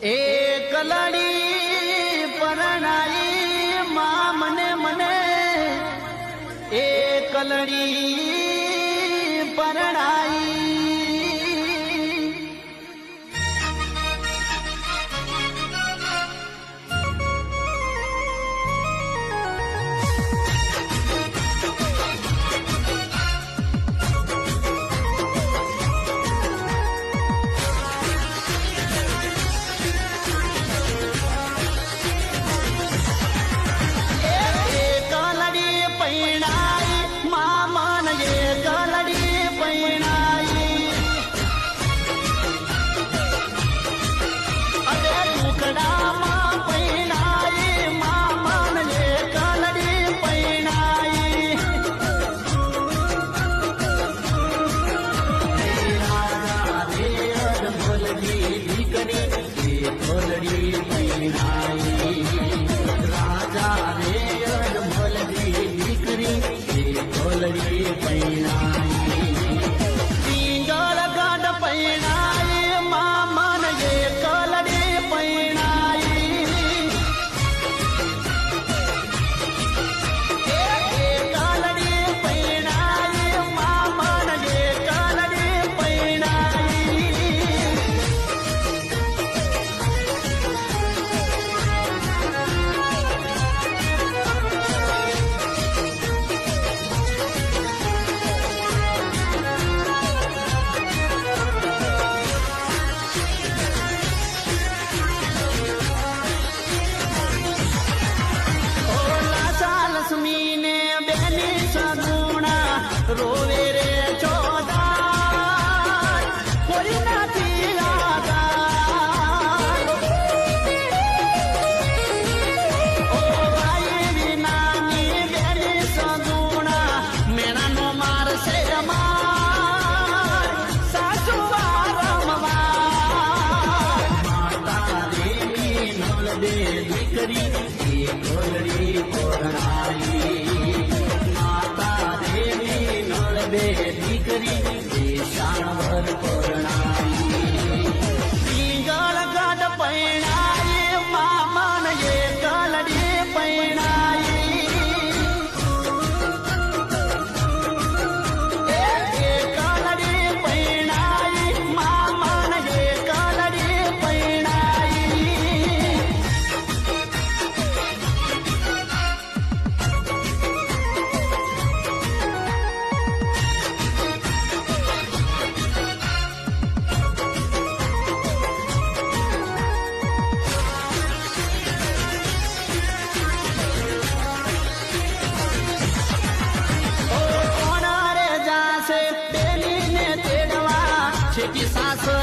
એક લડી પરણાઈ માં મને મને એક લડી પરણાઈ રાજા રે અડમલની દીકરી ઢોલડી પૈણાઈ પિંગળ ગાઢ પૈણાઈ મામન એ કલડી પૈણાઈ કલડી પૈણાઈ મામન એ કલડી પૈણાઈ લક્ષ્મીને બેની સગુણા રોવે રે ચોદાર કોઈ નથી આધાર ઓ ભાઈ વિનાની બેની સગુણા મેણાનો મારશે માર સાસુ વારંવાર માતા દેવી નળદે દીકરી ઢોલડી પરણાઈ માતા દેવી નળદે દીકરી શાણવર પરણાઈ પિંગળ ગાઢ પૈણાઈ મામન એ કલડી પૈણાઈ કલડી પૈણાઈ મામન એ કલડી પૈણાઈ છેટી સાસર